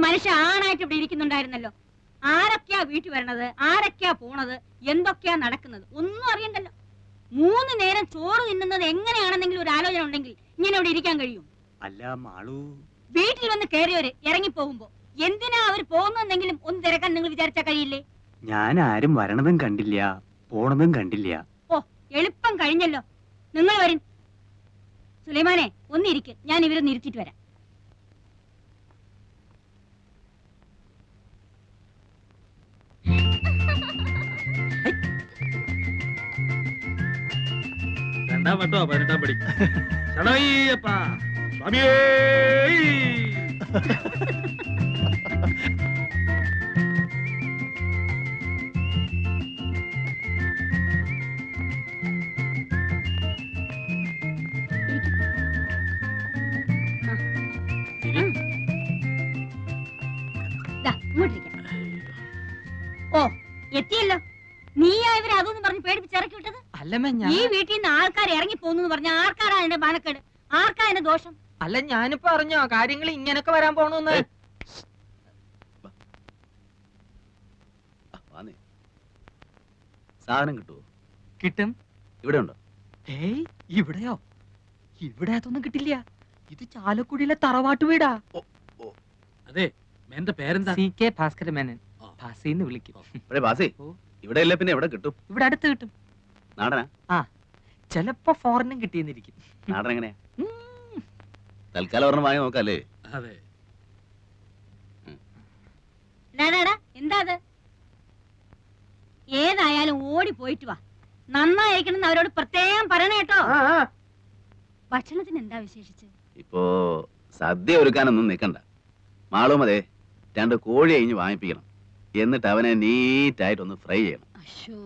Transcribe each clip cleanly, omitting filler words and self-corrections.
മനുഷ്യ ആണായിട്ട് ഇവിടെ ഇരിക്കുന്നുണ്ടായിരുന്നല്ലോ. ആരൊക്കെയാ വീട്ടിൽ വരണത്, ആരൊക്കെയാ പോണത്, എന്തൊക്കെയാ നടക്കുന്നത് ഒന്നും അറിയണ്ടല്ലോ. 3 നേരം ചോറ് തിന്നുന്നത് എങ്ങനെയാണെന്നെങ്കിലും ഒരു ആലോചന ഉണ്ടെങ്കിൽ ഇങ്ങനെ ഇവിടെ ഇരിക്കാൻ കഴിയും? അല്ല മാളു, വീട്ടിൽ വന്ന് കയറിയവര് ഇറങ്ങി പോകുമ്പോ എന്തിനാ അവർ പോകുന്നെങ്കിലും ഒന്ന് തിരക്കാൻ നിങ്ങൾ വിചാരിച്ചാ കഴിയില്ലേ? ഞാൻ ആരും വരണതും കണ്ടില്ല, പോണതും കണ്ടില്ല. ഓ, എളുപ്പം കഴിഞ്ഞല്ലോ. നിങ്ങൾ വരും. സുലൈമാനെ ഒന്നിരിക്ക്, ഞാൻ ഇവരെ നിരുത്തിട്ട് വരാം. രണ്ടാം വട്ടോ 18ാം പടി. ശരണയ്യപ്പ സ്വാമിയേ. ഓ, എത്തിയല്ലോ. നീയാ ഇവരെ അതൊന്നും പറഞ്ഞ് പേടിപ്പിച്ചിറക്കി വിട്ടത്? ഈ വീട്ടിൽ നിന്ന് ആൾക്കാർ ഇറങ്ങി പോകുന്നു പറഞ്ഞ ആർക്കാരാ എന്റെ മാനക്കേട്, ആർക്കാ എന്റെ ദോഷം? അല്ല, ഞാനിപ്പോ അറിഞ്ഞോ കാര്യങ്ങൾ ഇങ്ങനൊക്കെ വരാൻ പോണെന്ന്? സാധനം കിട്ടുമോ? കിട്ടും. ഇവിടെ ഉണ്ടോ? ഏയ്, ഇവിടെയോ? ഇവിടെ അതൊന്നും കിട്ടില്ല. ഇത് ചാലക്കുടിയിലെ തറവാട്ട് വീടാ. അതെ, എന്റെ പേരെന്താ? CK ഭാസ്കര മേനൻ. ഭാസിന്ന് വിളിക്കും. ഇവിടെ ഇല്ല, പിന്നെ എവിടെ കിട്ടും? ഇവിടെ അടുത്ത് കിട്ടും. നാടനാ? ആ, ചിലപ്പോ ഫോറിനും കിട്ടിയെന്നിരിക്കും. നാടൻ എങ്ങനെയാ? തൽക്കാലം ഒരെണ്ണം വാങ്ങി നോക്കല്ലേ? അതെ. എന്താ അത്? ഏതായാലും ഓടി പോയിട്ട് വാ. നന്നായിരിക്കണം അവരോട് പ്രത്യേകം പറയണ കേട്ടോ. ഭക്ഷണത്തിന് എന്താ വിശേഷിച്ച്? ഇപ്പോ സദ്യ ഒരുക്കാനൊന്നും നിൽക്കണ്ട. മാളും അതെ 2 കോഴി അഴിഞ്ഞ് വാങ്ങിപ്പിക്കണം. എന്നിട്ട് അവനെ നീറ്റായിട്ടൊന്ന് ഫ്രൈ ചെയ്യണം. അശ്ശോ,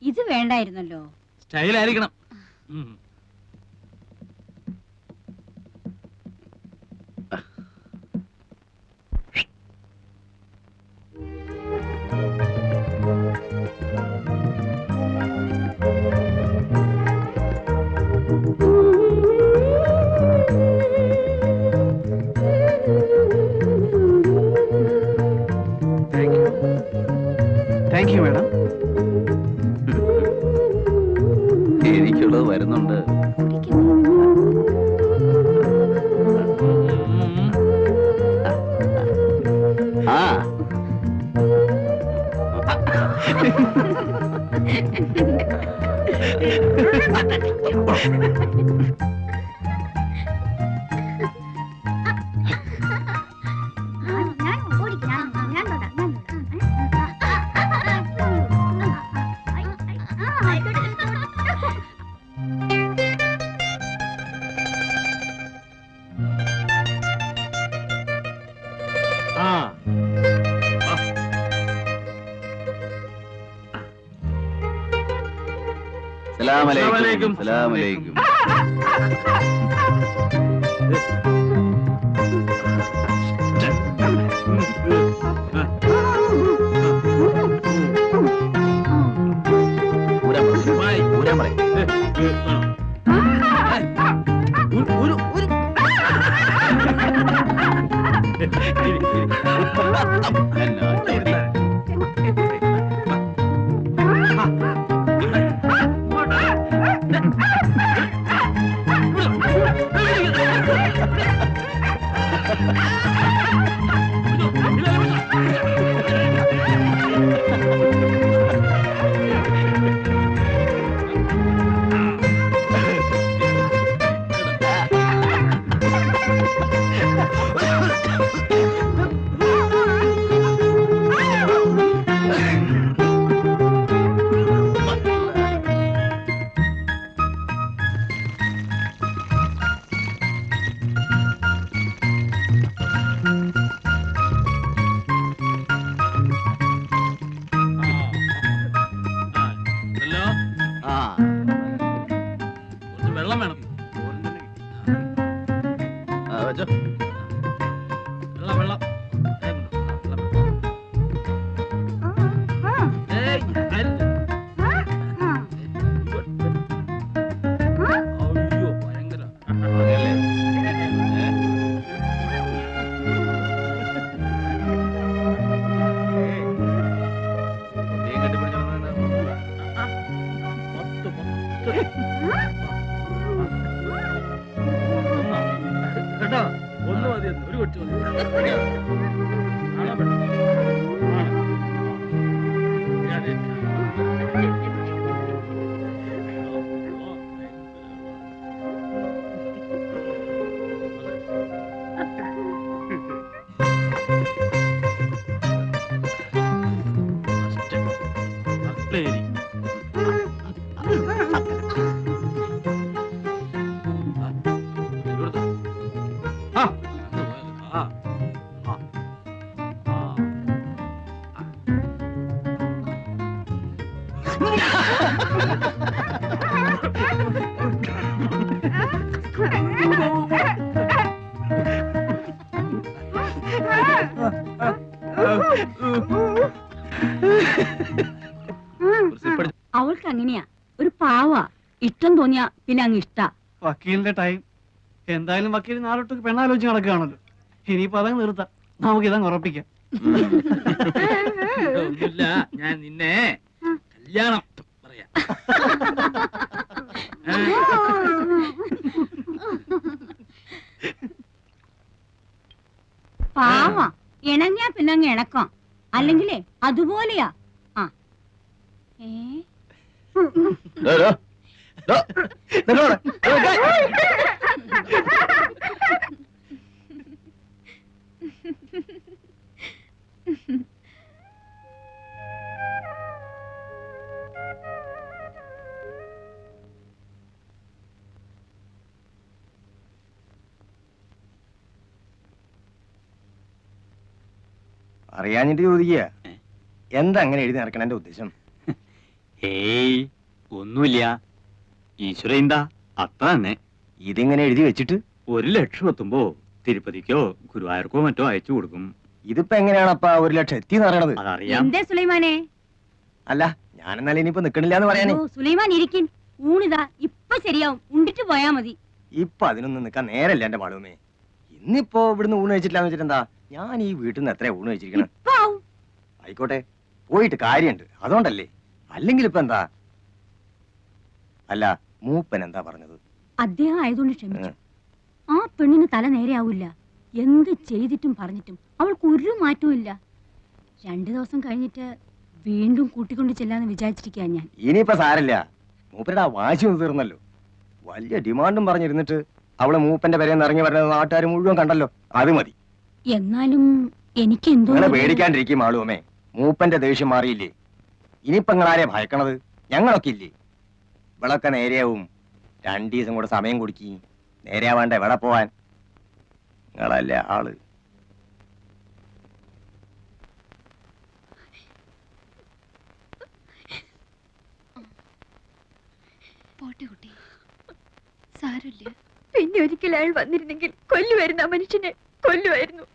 ഇത് വേണ്ടായിരുന്നല്ലോ. സ്റ്റൈലായിരിക്കണം. Thank you madam. എനിക്കുള്ളത് വരുന്നുണ്ട്. ആ സലാമലൈക്കും. സലാമലൈക്കും. കാണാൻ പറ്റും. ആണ്. ആ. അതെ. അക്ലേരി. ഇവിടുത്തെ. ആ. ആ. ആ. ആ. ഒരു sip അടിച്ച്. അവൾക്ക് അങ്ങനെയാ, ഒരു പാവാ. ഇഷ്ടം തോന്നിയാ പിന്നെ അങ്ങ് ഇഷ്ടാ. വക്കീലിന്റെ ടൈം. എന്തായാലും വക്കീൽ നാളൊട്ട് പെണ്ണാലോചിച്ച് നടക്കുകയാണല്ലോ. ഇനിയിപ്പോ അതങ്ങ് നിർത്താം, നമുക്ക് ഇതങ്ങ് ഉറപ്പിക്കാം. ഒന്നുമില്ല, ഞാൻ നിന്നെ കല്യാണം പറയാം. പാവാ, ഇണങ്ങിയാ പിന്നെ അങ്ങ് ഇണക്കാം. അല്ലെങ്കിലേ അതുപോലെയാ. ആ ഏ ഡോ, ഡോ. ഡോ. നിന്നോട്. അറിയാഞ്ഞിട്ട് ചോദിക്കുക, എന്താ അങ്ങനെ എഴുതി നടക്കണ എന്റെ ഉദ്ദേശം? ഏയ് ഒന്നുമില്ല, ഈശ്വര എന്താ അത്ര തന്നെ. ഇതിങ്ങനെ എഴുതി വെച്ചിട്ട് 1,00,000 എത്തുമ്പോ തിരുപ്പതിക്കോ ഗുരുവായൂർക്കോ മറ്റോ അയച്ചു കൊടുക്കും. ഇതിപ്പോ എങ്ങനെയാണപ്പാ 1,00,000 എത്തിന്ന് പറയണത്? അതറിയാം. എന്തേ സുലൈമാനെ? അല്ല, ഞാനെന്നാലും ഇനിയിപ്പോ നിക്കണില്ല എന്ന് പറയാനേ. ഓ, സുലൈമാൻ ഇരിക്കിൻ, ഊണിതാ ഇപ്പൊ ശരിയാവും, ഉണ്ടിട്ട് പോയാ മതി. ഇപ്പൊ അതിനൊന്നും നിക്കാൻ നേരല്ല എന്റെ മാളുമേ. ഇന്നിപ്പോ ഇവിടുന്ന് ഊണ് കഴിച്ചിട്ടില്ലാന്ന് വെച്ചിട്ട് എന്താ, ഞാൻ ഈ വീട്ടിൽ നിന്ന് എത്രയാ ഊണ് കഴിച്ചിരിക്കണം? ഇപ്പൊ ആവും. ആയിക്കോട്ടെ, പോയിട്ട് കാര്യമുണ്ട്, അതുകൊണ്ടല്ലേ. അല്ലെങ്കിൽ ഇപ്പൊ എന്താ? അല്ല, മൂപ്പൻ എന്താ പറഞ്ഞത്? അദ്ദേഹം ആയതുകൊണ്ട് ക്ഷമിച്ചു. ആ പെണ്ണിന് തല നേരെയാവില്ല. എന്ത് ചെയ്തിട്ടും പറഞ്ഞിട്ടും അവൾക്ക് ഒരു മാറ്റവും ഇല്ല. 2 ദിവസം കഴിഞ്ഞിട്ട് വീണ്ടും കൂട്ടിക്കൊണ്ട് ചെല്ലാന്ന് വിചാരിച്ചിരിക്കാ ഞാൻ. ഇനിയിപ്പോ സാരല്ല, മൂപ്പരുടെ ആ വാശി ഒന്ന് തീർന്നല്ലോ. വലിയ ഡിമാൻഡും പറഞ്ഞിരുന്നിട്ട് അവള് മൂപ്പന്റെ പേരെന്ന് ഇറങ്ങി വരുന്നത് നാട്ടുകാർ മുഴുവൻ കണ്ടല്ലോ, അത് മതി. എന്നാലും എനിക്ക് എന്തോ നിങ്ങളെ പേടിക്കാണ്ടിരിക്കും ആളുമേ. മൂപ്പന്റെ ദേഷ്യം മാറിയില്ലേ? ഇനിയിപ്പോ നിങ്ങളാരെ ഭയക്കണത്? ഞങ്ങളൊക്കെ ഇല്ലേ? ഇവളൊക്കെ നേരെയാവും. 2 ദിവസം കൂടെ സമയം കൊടുക്കി. നേരെയാവാണ്ട എവിടെ പോവാൻ? നിങ്ങളല്ലേ ആള്. പോട്ടെ കുട്ടി, സാരമില്ല. പിന്നെ ഒരിക്കൽ അയാൾ വന്നിരുന്നെങ്കിൽ കൊല്ലുമായിരുന്നു, ആ മനുഷ്യനെ കൊല്ലുമായിരുന്നു.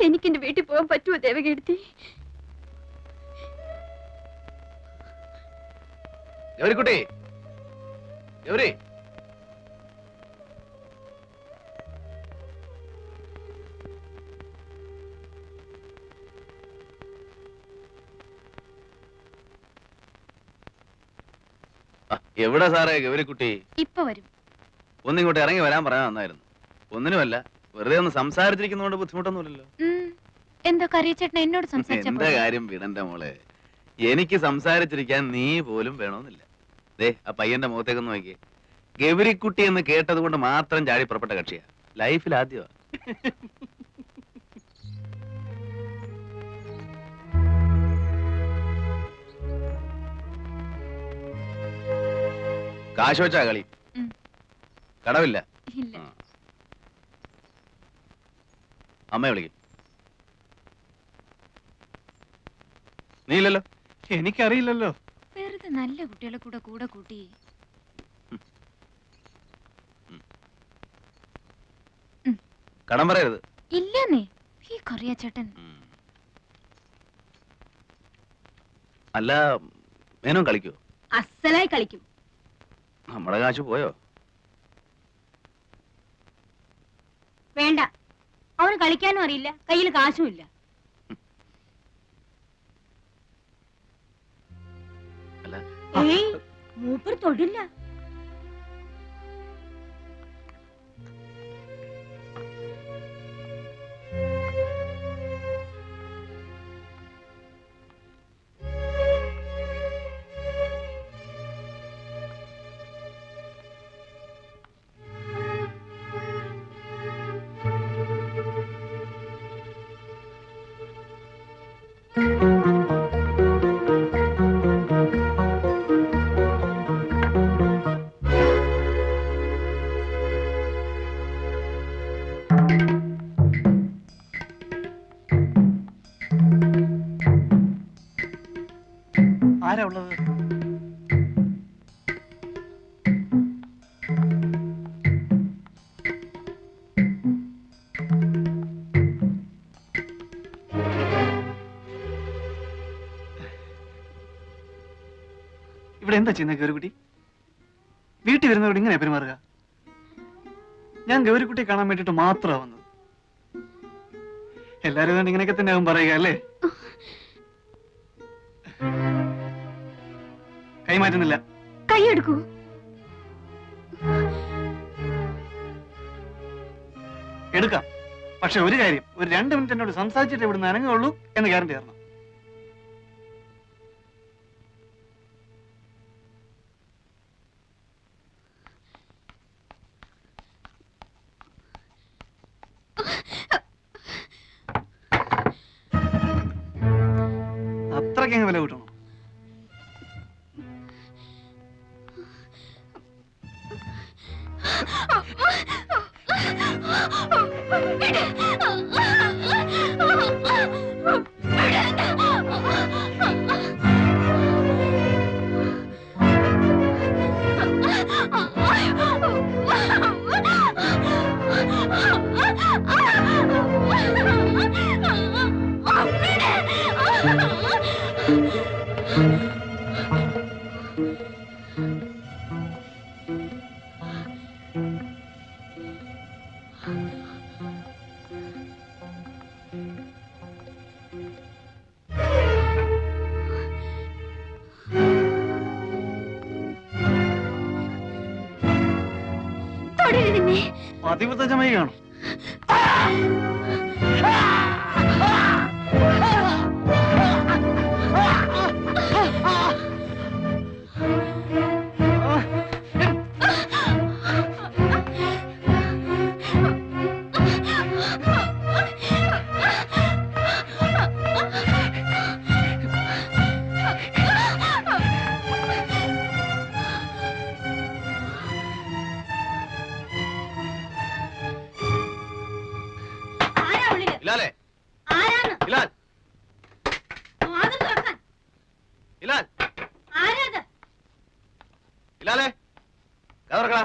എനിക്കെന്റെ വീട്ടിൽ പോകാൻ പറ്റുമോ ദേവകീർത്തി? ഗൗരിക്കുട്ടി, ഗൗരി. എവിടെ സാറേ ഗൗരിക്കുട്ടി? ഇപ്പൊ വരും. ഒന്നിങ്ങോട്ട് ഇറങ്ങി വരാൻ പറയാൻ നന്നായിരുന്നു. ഒന്നിനുമല്ല, വെറുതെ ഒന്ന് സംസാരിച്ചിരിക്കുന്നതുകൊണ്ട് ബുദ്ധിമുട്ടൊന്നുമില്ലല്ലോ. എന്താ കറിയച്ചേട്ടൻ എന്നോട് സംസാരിച്ച എന്റെ കാര്യം വിടണ്ട മോളെ. എനിക്ക് സംസാരിച്ചിരിക്കാൻ നീ പോലും വേണമെന്നില്ല. ദേ, ആ പയ്യന്റെ മുഖത്തേക്കൊന്ന് നോക്കിയേ. ഗൗരിക്കുട്ടി എന്ന് കേട്ടത് കൊണ്ട് മാത്രം ചാടി പുറപ്പെട്ട കക്ഷിയാ. ലൈഫിൽ ആദ്യമാ. കാശ് വെച്ചാ കളി? കടവില്ല. ഇല്ല. അമ്മയെ വിളിക്കും. നീ ഇല്ലല്ലോ. എനിക്കറിയില്ലല്ലോ. വെറുതെ നല്ല കുട്ടികളെ കൂടെ കൂടെ കൂട്ടി. കടം പറയരുത്. ഇല്ലെന്നേ, ഈ കറിയച്ചേട്ടൻ. അല്ല, മേനോൻ കളിക്കോ? അസലായി കളിക്കും. നമ്മുടെ കാശ് പോയോ? വേണ്ട, അവന് കളിക്കാനും അറിയില്ല, കയ്യിൽ കാശും ഇല്ല. അല്ല, ഏയ്, മൂപ്പർ തൊടില്ല. ആരാ ഉള്ളത്? ഇവിടെ എന്താ ചെയ്യുന്നത് ഗൗരിക്കുട്ടി? വീട്ടിൽ വരുന്നവരോട് ഇങ്ങനെ പെരുമാറുക? ഞാൻ ഗൗരിക്കുട്ടിയെ കാണാൻ വേണ്ടിട്ട് മാത്രമാണ് വന്നത്. എല്ലാരും അതുകൊണ്ട് ഇങ്ങനെയൊക്കെ തന്നെ ആവും പറയുക അല്ലേ? കൈമാറ്റുന്നില്ല. കൈയെടുക്കൂ. എടുക്കാം. പക്ഷെ ഒരു കാര്യം, ഒരു 2 മിനിറ്റ് എന്നോട് സംസാരിച്ചിട്ട് ഇവിടുന്ന് അനങ്ങുള്ളൂ എന്ന് ഗ്യാരണ്ടി തരണം. അത്രയ്ക്ക് വില കൂട്ടണം. പതിവ്രതമായി കാണും. ബിലാലേ, ആരാണ്? ബിലാൽ, വാതിൽ തുറക്കാൻ. ബിലാൽ, ആരാത്? ബിലാലേ, കതക് തുറക്കടാ.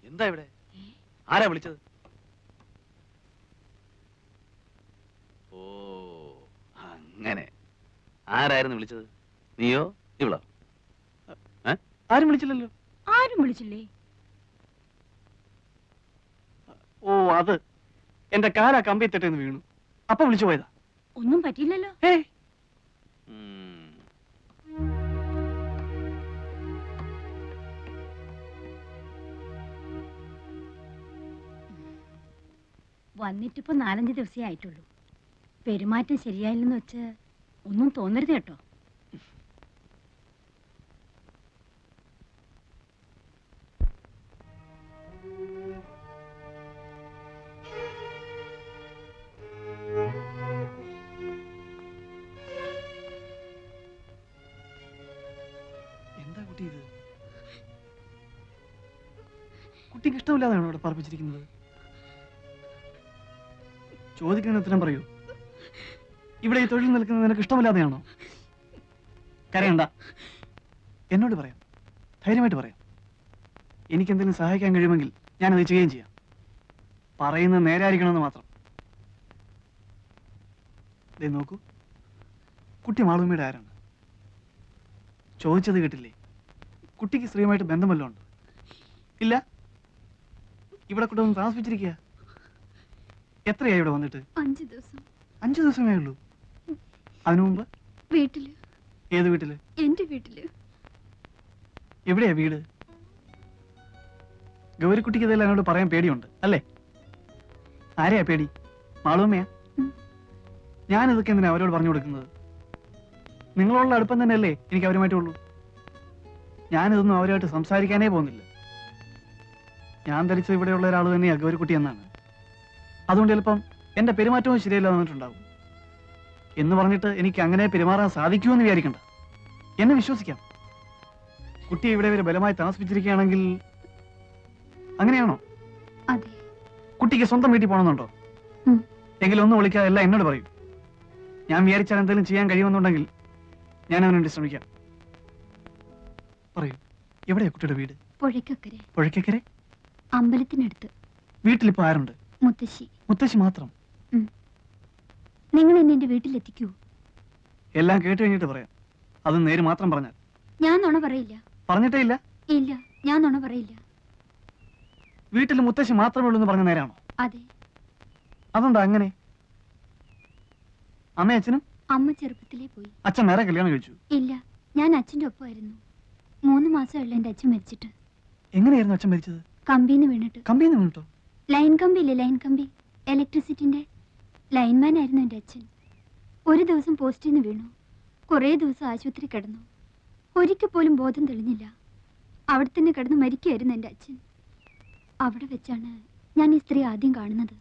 എന്താ ഇവിടെ? ആരാ വിളിച്ചത്? ഓ, അങ്ങനെ. ആരായിരുന്നു വിളിച്ചത്? നീയോ ഇവളോ? ആരും വിളിച്ചില്ലല്ലോ. ആരും വിളിച്ചില്ലേ? ഓ, അത് എന്റെ കാലാ കമ്പിത്തിട്ടെന്ന് വീണു. അപ്പൊ വിളിച്ചു പോയതാ. ഒന്നും പറ്റിയില്ലല്ലോ. ഏയ്, വന്നിട്ടിപ്പോ 4-5 ദിവസമേ ആയിട്ടുള്ളൂ. പെരുമാറ്റം ശരിയായില്ലെന്ന് വെച്ച് ഒന്നും തോന്നരുത് കേട്ടോ. എന്താ കുട്ടി ഇത്? കുട്ടിക്ക് ഇഷ്ടമില്ലാതെയാണോ ഇവിടെ പറപ്പിച്ചിരിക്കുന്നത്? ചോദിക്കുന്ന ഉത്തരം പറയൂ. ഇവിടെ ഈ തൊഴിൽ നിൽക്കുന്നത് നിനക്ക് ഇഷ്ടമില്ലാതെയാണോ? കരയണ്ട, എന്നോട് പറയാം, ധൈര്യമായിട്ട് പറയാം. എനിക്കെന്തെങ്കിലും സഹായിക്കാൻ കഴിയുമെങ്കിൽ ഞാനത് ചെയ്യുകയും ചെയ്യാം. പറയുന്നത് നേരായിരിക്കണമെന്ന് മാത്രം. ദേ നോക്കൂ, കുട്ടി മാളൂമ്മയുടെ ആരാണ്? ചോദിച്ചത് കേട്ടില്ലേ? കുട്ടിക്ക് സ്ത്രീയുമായിട്ട് ബന്ധം വല്ലതും ഉണ്ട്? ഇല്ല. ഇവിടെ കൂടെ ഒന്ന് താമസിപ്പിച്ചിരിക്കുക. എത്രയായി ഇവിടെ വന്നിട്ട്? 5 ദിവസം. 5 ദിവസമേ ഉള്ളൂ. അതിനു മുമ്പ് വീട്ടില്. ഏത് വീട്ടില്? എന്റെ വീട്ടില്. എവിടെയാ വീട്? ഗൗരിക്കുട്ടിക്ക് ഇതെല്ലാം എന്നോട് പറയാൻ പേടിയുണ്ട് അല്ലേ? ആരെയാ പേടി? മാളൂമ്മയാ? ഞാനിതൊക്കെ എന്തിനാ അവരോട് പറഞ്ഞു കൊടുക്കുന്നത്? നിങ്ങളുള്ള അടുപ്പം തന്നെയല്ലേ എനിക്ക് അവരുമായിട്ടുള്ളൂ. ഞാനിതൊന്നും അവരുമായിട്ട് സംസാരിക്കാനേ പോകുന്നില്ല. ഞാൻ ധരിച്ചത് ഇവിടെയുള്ള ഒരാൾ തന്നെയാ ഗൗരിക്കുട്ടി എന്നാണ്. അതുകൊണ്ട് ചിലപ്പം എന്റെ പെരുമാറ്റവും ശരിയല്ല വന്നിട്ടുണ്ടാവും. എന്ന് പറഞ്ഞിട്ട് എനിക്ക് അങ്ങനെ പെരുമാറാൻ സാധിക്കുമെന്ന് വിചാരിക്കണ്ട. എന്നെ വിശ്വസിക്കാം. കുട്ടിയെ ഇവിടെ വരെ ബലമായി താമസിപ്പിച്ചിരിക്കുകയാണെങ്കിൽ അങ്ങനെയാണോ? അതെ. കുട്ടിക്ക് സ്വന്തം വീട്ടിൽ പോകണമെന്നുണ്ടോ? എങ്കിലും ഒന്ന് വിളിക്കാതെ എല്ലാം എന്നോട് പറയൂ. ഞാൻ വിചാരിച്ചാൽ എന്തെങ്കിലും ചെയ്യാൻ കഴിയുമെന്നുണ്ടെങ്കിൽ ഞാൻ അവന് വേണ്ടി ശ്രമിക്കാം. പറയൂ, എവിടെയാ കുട്ടിയുടെ വീട്? പുഴയ്ക്കക്കരെ, പുഴയ്ക്കക്കരെ? അമ്പലത്തിനടുത്ത്. വീട്ടിലിപ്പോ ആരുണ്ട്? മുത്തശ്ശി. മുത്തശ്ശി മാത്രം? നിങ്ങൾ എന്നെ എന്റെ വീട്ടിലെത്തിക്കൂ. എല്ലാം കേട്ട് കഴിഞ്ഞിട്ട് പറയാം. അത് നേര് മാത്രം പറഞ്ഞാൽ. ഞാൻ നുണ പറയില്ല. പറഞ്ഞിട്ടേ ഇല്ല? ഇല്ല, ഞാൻ നുണ പറയില്ല. വീട്ടിൽ മുത്തശ്ശി മാത്രമേ ഉള്ളൂ എന്ന് പറഞ്ഞ നേരാണോ? അതെ. അതെന്താ അങ്ങനെ? അമ്മ അച്ഛനും? അമ്മ ചെറുപ്പത്തിലേ പോയി. അച്ഛൻ വേറെ കല്യാണം കഴിച്ചു? ഇല്ല, ഞാൻ അച്ഛന്റെ ഒപ്പമായിരുന്നു. 3 മാസമുള്ള എന്റെ അച്ഛൻ മരിച്ചിട്ട്. എങ്ങനെയായിരുന്നു അച്ഛൻ മരിച്ചത്? കമ്പിന്ന് വീണിട്ട്. കമ്പിന്ന് വീണിട്ടോ? ലൈൻ കമ്പി ഇല്ലേ, ലൈൻ കമ്പി, ഇലക്ട്രിസിറ്റിന്റെ ലൈൻമാൻ ആയിരുന്നു എന്റെ അച്ഛൻ. ഒരു ദിവസം പോസ്റ്റിൽ നിന്ന് വീണു. കുറേ ദിവസം ആശുപത്രി കിടന്നു. ഒരിക്കൽ പോലും ബോധം തെളിഞ്ഞില്ല. അവിടെ തന്നെ കിടന്ന് മരിക്കുകയായിരുന്നു എന്റെ അച്ഛൻ. അവിടെ വെച്ചാണ് ഞാൻ ഈ സ്ത്രീ ആദ്യം കാണുന്നത്.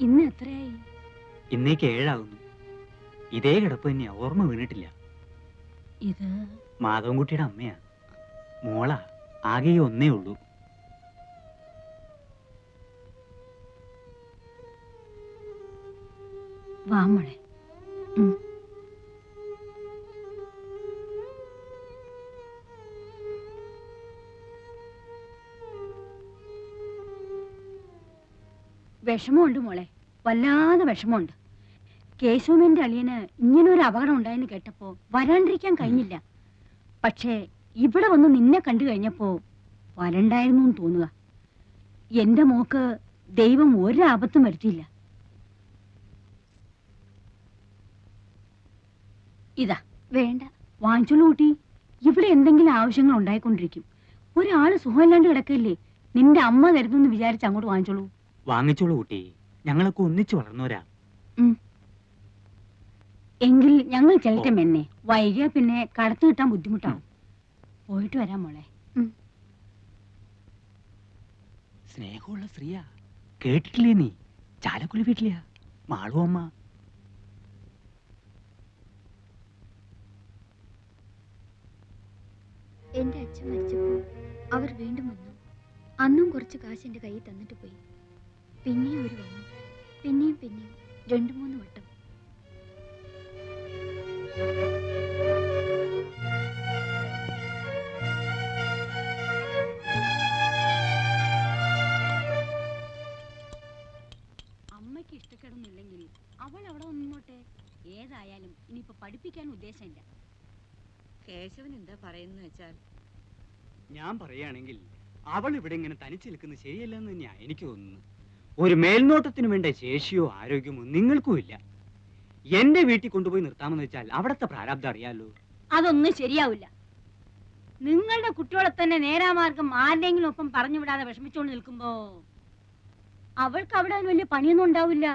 ഇന്ന് എത്രയായി? ഇന്നേക്ക് 7 ആകുന്നു. ഇതേ കിടപ്പ് തന്നെയാ, ഓർമ്മ വീണിട്ടില്ല. ഇത് മാധവൻകുട്ടിയുടെ അമ്മയാ. മോളാ, ആകെ ഈ ഒന്നേ ഉള്ളൂ. വാ മോളെ. വിഷമമുണ്ട് മോളെ, വല്ലാതെ വിഷമമുണ്ട്. കേശവന്റെ അളിയന് ഇങ്ങനൊരു അപകടം ഉണ്ടായെന്ന് കേട്ടപ്പോ വരാണ്ടിരിക്കാൻ കഴിഞ്ഞില്ല. പക്ഷേ ഇവിടെ വന്ന് നിന്നെ കണ്ടു കഴിഞ്ഞപ്പോ വരണ്ടായിരുന്നു എന്ന് തോന്നുക. എന്റെ മോക്ക് ദൈവം ഒരാപത്തും വരുത്തിയില്ല. ഇതാ വേണ്ട, വാങ്ങിച്ചോളൂ കൂട്ടി. ഇവിടെ എന്തെങ്കിലും ആവശ്യങ്ങൾ ഉണ്ടായിക്കൊണ്ടിരിക്കും. ഒരാള് സുഖമില്ലാണ്ട് കിടക്കില്ലേ, നിന്റെ അമ്മ തരുന്നെന്ന് വിചാരിച്ച് അങ്ങോട്ട് വാങ്ങിച്ചോളൂ. വാങ്ങിച്ചോളൂ കുട്ടി, ഞങ്ങളൊക്കെ ഒന്നിച്ചു വളർന്നവരാ. എങ്കിൽ ഞങ്ങൾ ചെല്ലട്ടെ മെന്നെ, വൈകിയ പിന്നെ കടത്തു കിട്ടാൻ ബുദ്ധിമുട്ടാവും. പോയിട്ട് വരാം മോളെ. സ്നേഹമുള്ള സ്ത്രീയാ, കേട്ടിട്ടില്ലേ നീ? ചാലക്കുടി വീട്ടിലെയാ മാളു അമ്മ. എന്റെ അച്ഛൻ മരിച്ചപ്പോ അവർ വീണ്ടും വന്നു. അന്നും കുറച്ച് കാശ് എന്റെ കയ്യിൽ തന്നിട്ട് പോയി. പിന്നെയും അവർ വന്നു, പിന്നെയും 2-3 വട്ടം. അമ്മയ്ക്ക് ഇഷ്ടക്കേടൊന്നുമില്ലെങ്കിൽ അവൾ അവിടെ നിന്നോട്ടെ. ഏതായാലും ഇനിയിപ്പോ പഠിപ്പിക്കാൻ ഉദ്ദേശമില്ല. കേശവൻ എന്താ പറയുന്ന വെച്ചാൽ, ഞാൻ പറയുകയാണെങ്കിൽ അവൾ ഇവിടെ ഇങ്ങനെ തനിച്ചു നിൽക്കുന്നത് ശരിയല്ലെന്ന് തന്നെയാ എനിക്ക് തോന്നുന്നു. ഒരു മേൽനോട്ടത്തിന് വേണ്ട ശേഷിയോ ആരോഗ്യമോ നിങ്ങൾക്കും ഇല്ല. എന്റെ വീട്ടിൽ കൊണ്ടുപോയി നിർത്താമെന്ന് വെച്ചാൽ അവിടത്തെ പ്രാരാബ്ദം അറിയാലോ. അതൊന്നും ശരിയാവില്ല. നിങ്ങളുടെ കുട്ടികളെ തന്നെ നേരാമാർഗം ആരുടെങ്കിലും ഒപ്പം പറഞ്ഞു വിടാതെ വിഷമിച്ചുകൊണ്ട് നിൽക്കുമ്പോ അവൾക്ക് അവിടെ വലിയ പണിയൊന്നും ഉണ്ടാവില്ല.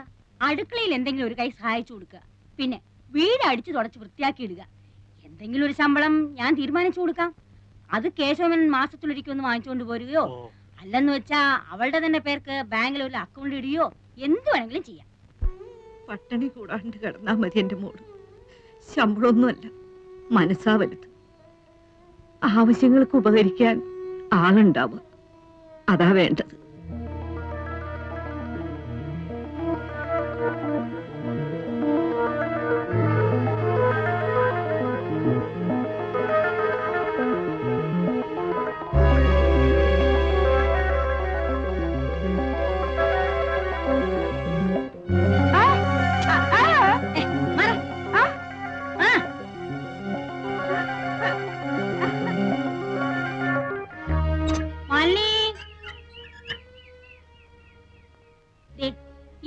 അടുക്കളയിൽ എന്തെങ്കിലും ഒരു കൈ സഹായിച്ചു കൊടുക്കുക, പിന്നെ വീട് അടിച്ചു തുടച്ച് വൃത്തിയാക്കി ഇടുക. എന്തെങ്കിലും ഒരു ശമ്പളം ഞാൻ തീരുമാനിച്ചു കൊടുക്കാം. അത് കേശവൻ മാസത്തിലൊരിക്കൊന്ന് വാങ്ങിച്ചുകൊണ്ട് പോരുകയോ, അല്ലെന്ന് വെച്ചാ അവളുടെ തന്നെ പേർക്ക് ബാങ്കിൽ ഒരു അക്കൗണ്ട് ഇടുകയോ എന്ത് വേണമെങ്കിലും ചെയ്യാം. പട്ടിണി കൂടാണ്ട് കിടന്നാ മതി എന്റെ മോള്. ശമ്പളമൊന്നുമല്ല, മനസ്സാ വലുത്. ആവശ്യങ്ങൾക്ക് ഉപകരിക്കാൻ ആളുണ്ടാവുക, അതാ വേണ്ടത്.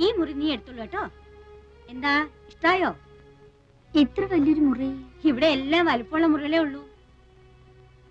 ഈ മുറി നീ എടുത്തോളൂ കേട്ടോ. എന്താ, ഇഷ്ടായോ? ഇത്ര വലിയൊരു മുറി? ഇവിടെ എല്ലാം വലുപ്പമുള്ള മുറികളേ ഉള്ളൂ.